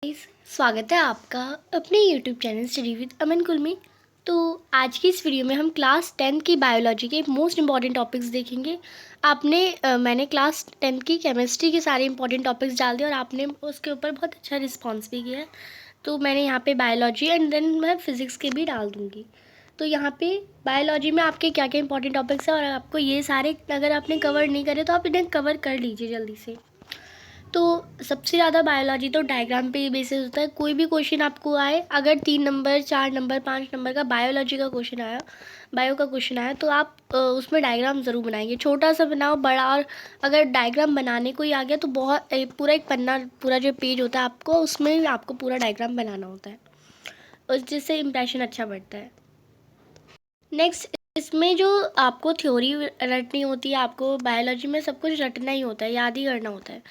Guys, स्वागत है आपका अपने YouTube चैनल स्टडी विद अमन कुल में। तो आज की इस वीडियो में हम क्लास 10th की बायोलॉजी के मोस्ट इंपॉर्टेंट टॉपिक्स देखेंगे। मैंने क्लास 10th की केमिस्ट्री के सारे इंपॉर्टेंट टॉपिक्स डाल दिए और आपने उसके ऊपर बहुत अच्छा रिस्पॉन्स भी किया है। तो मैंने यहाँ पे बायोलॉजी एंड देन मैं फिज़िक्स के भी डाल दूँगी। तो यहाँ पे बायोलॉजी में आपके क्या क्या इंपॉर्टेंट टॉपिक्स हैं और आपको ये सारे अगर आपने कवर नहीं करे तो आप इन्हें कवर कर लीजिए जल्दी से। तो सबसे ज़्यादा बायोलॉजी तो डायग्राम पे ही बेसिस होता है। कोई भी क्वेश्चन आपको आए, अगर 3 नंबर 4 नंबर 5 नंबर का बायोलॉजी का क्वेश्चन आया, बायो का क्वेश्चन आया, तो आप उसमें डायग्राम ज़रूर बनाएंगे। छोटा सा बनाओ, बड़ा, और अगर डायग्राम बनाने को ही आ गया तो पूरा एक पन्ना, पूरा जो पेज होता है आपको, उसमें आपको पूरा डायग्राम बनाना होता है और जिससे इम्प्रेशन अच्छा बढ़ता है। नेक्स्ट, इसमें जो आपको थ्योरी रटनी होती है, आपको बायोलॉजी में सब कुछ रटना ही होता है, याद ही करना होता है।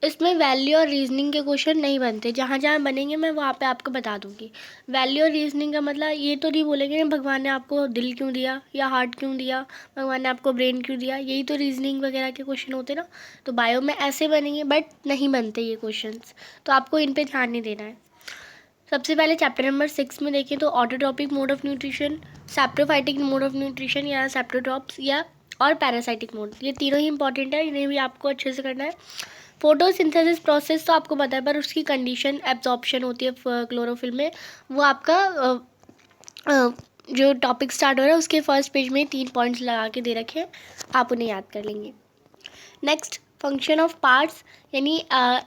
इसमें वैल्यू और रीजनिंग के क्वेश्चन नहीं बनते। जहाँ जहाँ बनेंगे मैं वहाँ पे आपको बता दूँगी। वैल्यू और रीजनिंग का मतलब ये तो नहीं बोलेंगे भगवान ने आपको दिल क्यों दिया या हार्ट क्यों दिया, भगवान ने आपको ब्रेन क्यों दिया, यही तो रीजनिंग वगैरह के क्वेश्चन होते ना। तो बायो में ऐसे बनेंगे बट नहीं बनते ये क्वेश्चन, तो आपको इन पर ध्यान नहीं देना है। सबसे पहले चैप्टर नंबर 6 में देखें तो autotrophic mode of nutrition, saprophytic mode of nutrition या सैप्रोट्रॉप्स या और पैरासाइटिक मोड, ये तीनों ही इंपॉर्टेंट है। इन्हें भी आपको अच्छे से करना है। फोटोसिंथेसिस प्रोसेस तो आपको पता है, पर उसकी कंडीशन एब्जॉर्प्शन होती है क्लोरोफिल में। वो आपका जो टॉपिक स्टार्ट हो रहा है उसके फर्स्ट पेज में 3 पॉइंट्स लगा के दे रखे हैं, आप उन्हें याद कर लेंगे। नेक्स्ट, फंक्शन ऑफ पार्ट्स, यानी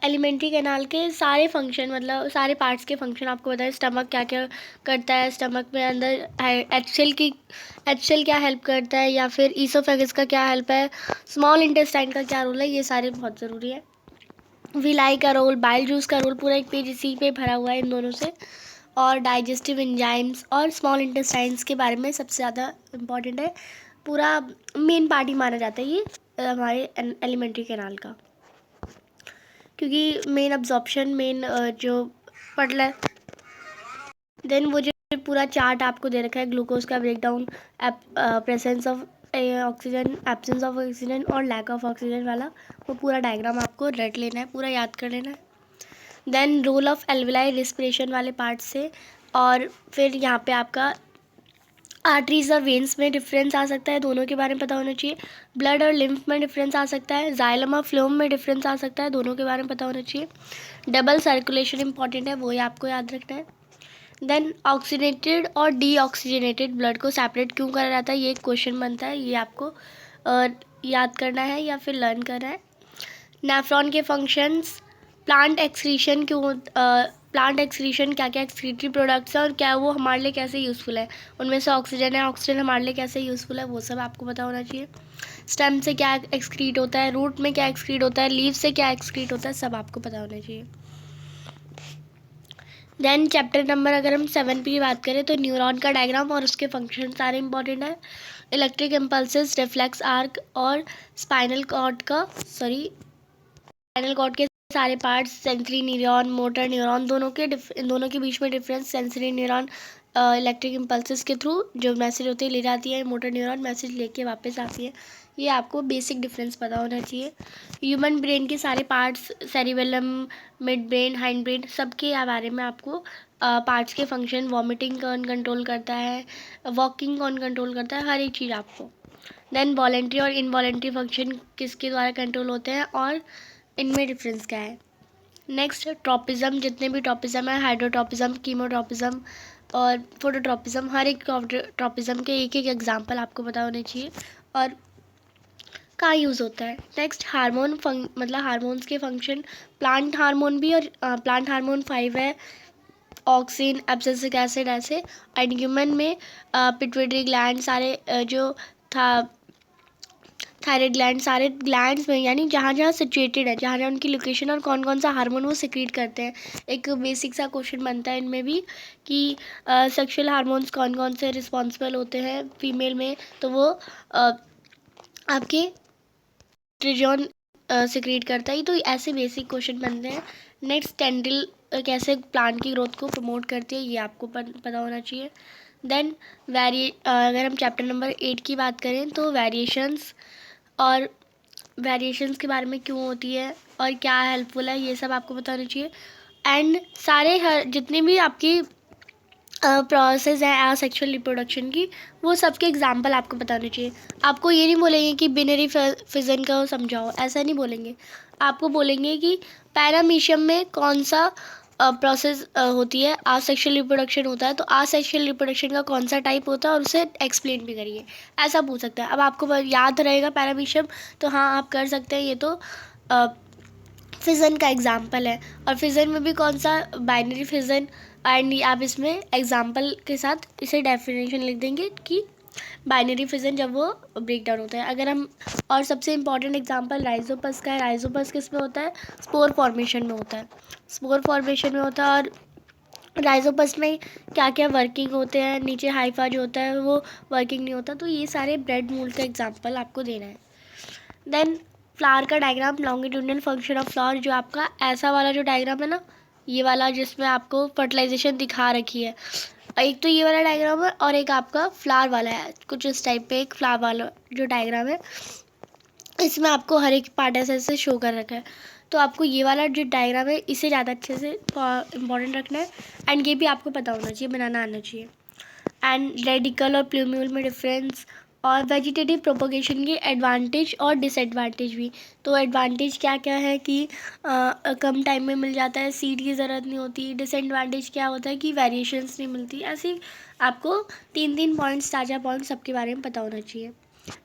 एलिमेंट्री कैनाल के सारे फंक्शन, मतलब सारे पार्ट्स के फंक्शन आपको बताएं। स्टमक क्या क्या करता है, स्टमक में अंदर एचसेल क्या हेल्प करता है, या फिर ईसोफेगस का क्या हेल्प है, स्मॉल इंटेस्टाइन का क्या रोल है, ये सारे बहुत ज़रूरी है। विलाई का रोल, बाइल जूस का रोल, पूरा एक पेज इसी पे भरा हुआ है इन दोनों से। और डाइजेस्टिव एंजाइम्स और स्मॉल इंटेस्टाइन्स के बारे में सबसे ज़्यादा इम्पॉर्टेंट है। पूरा मेन पार्ट ही माना जाता है ये हमारे एलिमेंट्री कैनाल का, क्योंकि मेन अब्जॉर्प्शन, मेन जो पटल है। देन वो जो पूरा चार्ट आपको दे रखा है, ग्लूकोज का breakdown, presence of oxygen, absence of oxygen और लैक ऑफ ऑक्सीजन वाला, वो पूरा डायग्राम आपको रट लेना है, पूरा याद कर लेना है। Then role of alveoli respiration वाले पार्ट से, और फिर यहाँ पे आपका आर्टरीज और वेन्स में डिफरेंस आ सकता है, दोनों के बारे में पता होना चाहिए। ब्लड और लिम्फ में डिफरेंस आ सकता है। जाइलम और फ्लोम में डिफरेंस आ सकता है, दोनों के बारे में पता होना चाहिए। डबल सर्कुलेशन इंपॉर्टेंट है, वो ही आपको याद रखना है। देन ऑक्सीनेटेड और डीऑक्सीजनेटेड ब्लड को सेपरेट क्यों करा जाता है, ये एक क्वेश्चन बनता है, ये आपको याद करना है या फिर लर्न करना है। नेफ्रॉन के फंक्शंस, प्लांट एक्सक्रीशन क्यों, प्लांट एक्सक्रीशन क्या क्या एक्सक्रीटरी प्रोडक्ट्स हैं और क्या वो हमारे लिए कैसे यूज़फुल है, उनमें से ऑक्सीजन है, ऑक्सीजन हमारे लिए कैसे यूज़फुल है, वो सब आपको पता होना चाहिए। स्टेम से क्या एक्सक्रीट होता है, रूट में क्या एक्सक्रीट होता है, लीव से क्या एक्सक्रीट होता है, सब आपको पता होना चाहिए। देन चैप्टर नंबर अगर हम 7 की बात करें तो न्यूरॉन का डायग्राम और उसके फंक्शन सारे इंपॉर्टेंट है। इलेक्ट्रिक इम्पल्सेस, रिफ्लेक्स आर्क और स्पाइनल कॉर्ड के सारे parts, sensory neuron, motor neuron, दोनों के बीच में difference. Sensory neuron electric impulses के थ्रू जो मैसेज होते हैं ले जाती है, मोटर न्यूरॉन मैसेज लेके वापस आती है। ये आपको बेसिक डिफरेंस पता होना चाहिए। ह्यूमन ब्रेन के सारे parts, cerebellum, mid brain, hind brain, सबके बारे में आपको पार्ट्स के फंक्शन, वॉमिटिंग कौन कंट्रोल करता है, वॉकिंग कौन कंट्रोल करता है, हर एक चीज़ आपको। देन वॉलेंट्री और इनवॉलेंट्री फंक्शन किसके द्वारा कंट्रोल होते हैं और इनमें डिफरेंस क्या है। नेक्स्ट, ट्रॉपिज्म, जितने भी ट्रॉपिज्म है, हाइड्रोट्रॉपिज्म, कीमोट्रॉपिज्म और फोटोट्रॉपिज्म, हर एक ट्रॉपिज्म के एक एक एग्जाम्पल आपको पता होने चाहिए और कहाँ यूज़ होता है। नेक्स्ट, हार्मोन मतलब हार्मोन्स के फंक्शन, प्लांट हार्मोन भी, और प्लांट हार्मोन 5 है, ऑक्सिन, एब्सिसिक एसिड, ऐसे। एंड ह्यूमन में पिट्यूटरी ग्लैंड, सारे जो था थायराइड ग्लैंड, सारे ग्लैंड्स में, यानी जहाँ जहाँ सिचुएटेड है, जहाँ जहाँ उनकी लोकेशन और कौन कौन सा हार्मोन वो सिक्रीट करते हैं। एक बेसिक सा क्वेश्चन बनता है इनमें भी कि सेक्सुअल हार्मोन्स कौन कौन से रिस्पॉन्सिबल होते हैं फीमेल में, तो वो आपके ट्रिजॉन सिक्रीट करता है। तो ऐसे बेसिक क्वेश्चन बनते हैं। नेक्स्ट, टेंड्रिल कैसे प्लांट की ग्रोथ को प्रमोट करती है, ये आपको पता होना चाहिए। देन अगर हम चैप्टर नंबर 8 की बात करें तो वेरिएशंस, और वेरिएशंस के बारे में क्यों होती है और क्या हेल्पफुल है, ये सब आपको पता होना चाहिए। एंड सारे हर जितने भी आपकी प्रोसेस है सेक्सुअल रिप्रोडक्शन की, वो सबके एग्जाम्पल आपको बताने चाहिए। आपको ये नहीं बोलेंगे कि बिनरी फिजन का समझाओ, ऐसा नहीं बोलेंगे। आपको बोलेंगे कि पैरामीशियम में कौन सा प्रोसेस होती है, आसेक्सुअल रिप्रोडक्शन होता है, तो आसेक्सुअल रिप्रोडक्शन का कौन सा टाइप होता है और उसे एक्सप्लेन भी करिए, ऐसा पूछ सकते हैं। अब आपको याद रहेगा पैरामीशियम, तो हाँ आप कर सकते हैं। ये तो फिज़न का एग्जाम्पल है। और फिज़न में भी कौन सा, बाइनरी फिज़न। एंड आप इसमें एग्जाम्पल के साथ इसे डेफिनेशन लिख देंगे कि बाइनरी फिज़न जब वो ब्रेक डाउन होता है। अगर हम, और सबसे इम्पॉर्टेंट एग्जांपल राइजोपस का है। राइजोपस किस में होता है, स्पोर फॉर्मेशन में होता है। स्पोर फॉर्मेशन में होता है। और राइजोपस में क्या क्या वर्किंग होते हैं, नीचे हाइफा जो होता है वो वर्किंग नहीं होता। तो ये सारे ब्रेड मूल का एग्जाम्पल आपको देना है। देन फ्लावर का diagram, longitudinal function of flower, जो आपका ऐसा वाला जो डायग्राम है ना, ये वाला जिसमें आपको फर्टिलाइजेशन दिखा रखी है। एक तो ये वाला डायग्राम है और एक आपका फ्लावर वाला है, कुछ इस टाइप पे एक फ्लावर वाला जो डायग्राम है, इसमें आपको हर एक पार्ट ऐसे शो कर रखा है। तो आपको ये वाला जो डायग्राम है इसे ज़्यादा अच्छे से इंपॉर्टेंट रखना है। एंड ये भी आपको पता होना चाहिए, बनाना आना चाहिए। एंड रेडिकल और प्लूम्यूल में डिफरेंस, और वेजिटेटिव प्रोपोगेशन के एडवांटेज और डिसएडवांटेज भी। तो एडवांटेज क्या क्या है कि कम टाइम में मिल जाता है, सीड की ज़रूरत नहीं होती। डिसएडवांटेज क्या होता है कि वेरिएशंस नहीं मिलती। ऐसे आपको 3 पॉइंट्स, ताज़ा पॉइंट्स सबके बारे में पता होना चाहिए।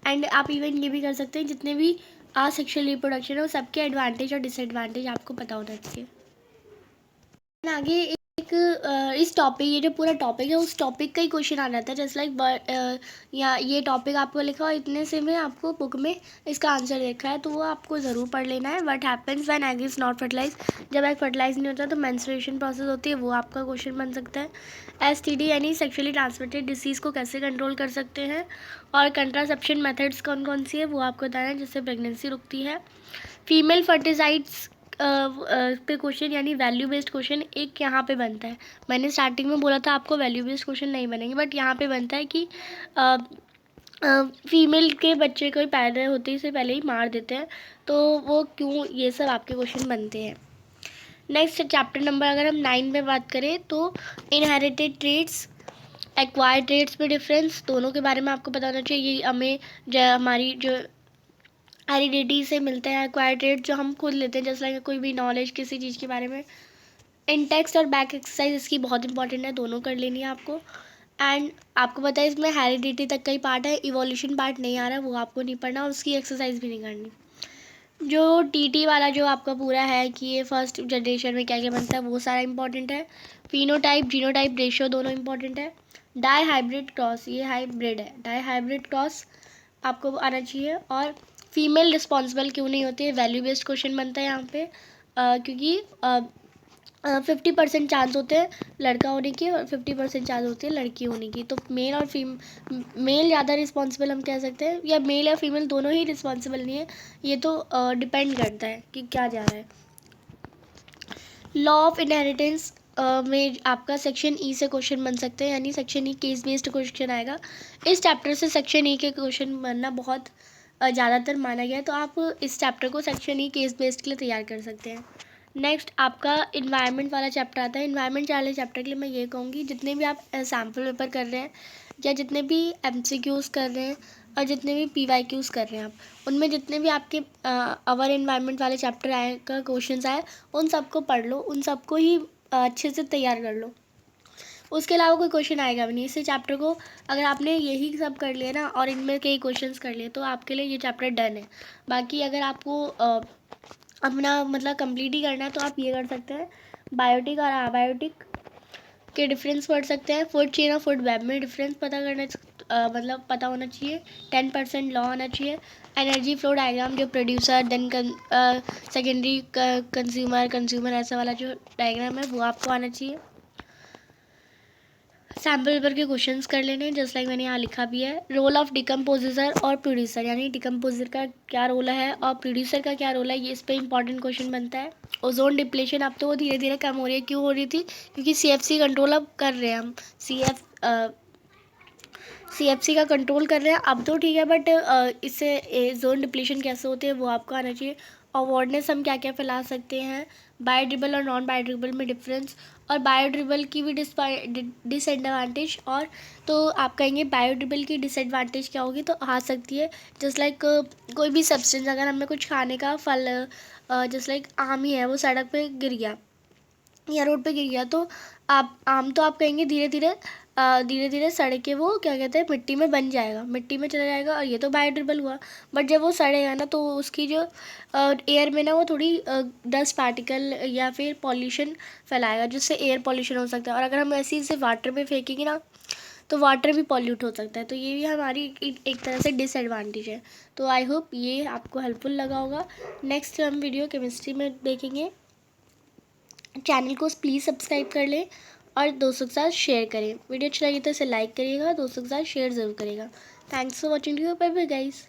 एंड आप इवन ये भी कर सकते हैं, जितने भी सेक्सुअल रिप्रोडक्शन है वो सबके एडवांटेज और डिसएडवांटेज आपको पता होना चाहिए। आगे एक इस टॉपिक, ये जो पूरा टॉपिक है उस टॉपिक का ही क्वेश्चन आ जाता है। जैसे लाइक या ये टॉपिक आपको लिखा हो इतने से में आपको बुक में इसका आंसर देखा है, तो वो आपको ज़रूर पढ़ लेना है। What happens when egg is not fertilise, जब एग फर्टिलाइज नहीं होता तो मेंस्ट्रुएशन प्रोसेस होती है, वो आपका क्वेश्चन बन सकता है। STD यानी सेक्शुअली ट्रांसमिटेड डिसीज़ को कैसे कंट्रोल कर सकते हैं, और कंट्रासेप्शन मेथड्स कौन कौन सी है वो आपको बताना है, जिससे प्रेगनेंसी रुकती है। फीमेल फर्टिसाइड्स पे क्वेश्चन यानी वैल्यू बेस्ड क्वेश्चन एक यहाँ पे बनता है। मैंने स्टार्टिंग में बोला था आपको वैल्यू बेस्ड क्वेश्चन नहीं बनेंगे, बट यहाँ पे बनता है कि फीमेल के बच्चे को पैदा होते से पहले ही मार देते हैं, तो वो क्यों, ये सब आपके क्वेश्चन बनते हैं। नेक्स्ट चैप्टर नंबर अगर हम 9 में बात करें तो इनहेरिटेड ट्रेट्स, एक्वायर्ड ट्रेट्स में डिफरेंस, दोनों के बारे में आपको पता होना चाहिए। ये हमें हमारी जो हेरिडिटी से मिलते हैं, एक्वायर्ड ट्रेट जो हम खुद लेते हैं, जैसे कोई भी नॉलेज किसी चीज़ के बारे में। इन टेक्स्ट और बैक एक्सरसाइज इसकी बहुत इंपॉर्टेंट है, दोनों कर लेनी है आपको। एंड आपको पता है इसमें हेरिडिटी तक का ही पार्ट है, इवोल्यूशन पार्ट नहीं आ रहा है, वो आपको नहीं पढ़ना और उसकी एक्सरसाइज भी नहीं करनी। जो TT वाला जो आपका पूरा है कि ये फर्स्ट जनरेशन में क्या क्या बनता है, वो सारा इंपॉर्टेंट है। फिनोटाइप जीनोटाइप रेशियो दोनों इंपॉर्टेंट है। डाई हाइब्रिड क्रॉस, ये हाइब्रिड है, डाई हाइब्रिड क्रॉस आपको आना चाहिए। और फीमेल रिस्पॉन्सिबल क्यों नहीं होती है, वैल्यू बेस्ड क्वेश्चन बनता है यहाँ पे, क्योंकि 50% चांस होते हैं लड़का होने की और 50% चांस होती है लड़की होने की। तो मेल और मेल ज़्यादा रिस्पॉन्सिबल हम कह सकते हैं, या मेल या फीमेल दोनों ही रिस्पॉन्सिबल नहीं है, ये तो डिपेंड करता है कि क्या जा रहा है। लॉ ऑफ इनहेरिटेंस में आपका सेक्शन E से क्वेश्चन बन सकते हैं, यानी section E case based question आएगा। इस चैप्टर से सेक्शन E के क्वेश्चन बनना बहुत ज़्यादातर माना गया है, तो आप इस चैप्टर को सेक्शन E केस बेस्ड के लिए तैयार कर सकते हैं। नेक्स्ट आपका इन्वायरमेंट वाला चैप्टर आता है। इन्वायरमेंट वाले चैप्टर के लिए मैं ये कहूँगी, जितने भी आप सैम्पल पेपर कर रहे हैं या जितने भी MCQs कर रहे हैं और जितने भी PYQs कर रहे हैं आप, उनमें जितने भी आपके अवर इन्वायरमेंट वाले चैप्टर आए का क्वेश्चन आए, उन सबको पढ़ लो, उन सबको ही अच्छे से तैयार कर लो। उसके अलावा कोई क्वेश्चन आएगा भी नहीं। इस चैप्टर को अगर आपने यही सब कर लिया ना और इनमें कई क्वेश्चंस कर लिए, तो आपके लिए ये चैप्टर डन है। बाकी अगर आपको अपना मतलब कंप्लीट ही करना है तो आप ये कर सकते हैं, बायोटिक और अबायोटिक के डिफरेंस पढ़ सकते हैं। फूड चेन और फूड वेब में डिफरेंस पता करना मतलब पता होना चाहिए। 10% लॉ आना चाहिए। एनर्जी फ्लो डायग्राम, जो प्रोड्यूसर देन सेकेंडरी कंज्यूमर ऐसा वाला जो डायग्राम है वो आपको आना चाहिए। सैम्पल पेपर के क्वेश्चंस कर लेने, जस्ट लाइक मैंने यहाँ लिखा भी है। रोल ऑफ डिकम्पोजर और प्रोड्यूसर, यानी डिकम्पोजर का क्या रोल है और प्रोड्यूसर का क्या रोल है, ये इस पर इंपॉर्टेंट क्वेश्चन बनता है। ओजोन डिप्लेशन, अब तो वो धीरे धीरे कम हो रही है, क्यों हो रही थी, क्योंकि CFC कंट्रोल अब कर रहे हैं हम, CFC का कंट्रोल कर रहे हैं अब तो ठीक है, बट इससे ओजोन डिप्लेशन कैसे होते हैं वो आपको आना चाहिए। अवेयरनेस हम क्या क्या फैला सकते हैं, बायोडिग्रेडेबल और नॉन बायोडिग्रेडेबल में डिफरेंस, और बायोडिग्रेडेबल की भी डिसएडवांटेज। और तो आप कहेंगे बायोडिग्रेडेबल की डिसएडवांटेज क्या होगी, तो आ सकती है जस्ट लाइक कोई भी सब्सटेंस, अगर हमें कुछ खाने का फल जस्ट लाइक आम ही है, वो सड़क पे गिर गया या रोड पे गिर गया, तो आप कहेंगे धीरे धीरे सड़ के वो क्या कहते हैं मिट्टी में बन जाएगा, मिट्टी में चला जाएगा, और ये तो बायोडिग्रेडेबल हुआ। बट जब वो सड़ेगा ना, तो उसकी जो एयर में ना वो थोड़ी डस्ट पार्टिकल या फिर पॉल्यूशन फैलाएगा, जिससे एयर पॉल्यूशन हो सकता है। और अगर हम ऐसे ही वाटर में फेंकेंगे ना, तो वाटर भी पॉल्यूट हो सकता है। तो ये भी हमारी एक तरह से डिसएडवांटेज है। तो आई होप ये आपको हेल्पफुल लगा होगा। नेक्स्ट हम वीडियो केमिस्ट्री में देखेंगे। चैनल को प्लीज़ सब्सक्राइब कर लें और दोस्तों के साथ शेयर करें। वीडियो अच्छा लगे तो इसे लाइक करिएगा, दोस्तों के साथ शेयर ज़रूर करिएगा। Thanks for watching you, bye bye guys.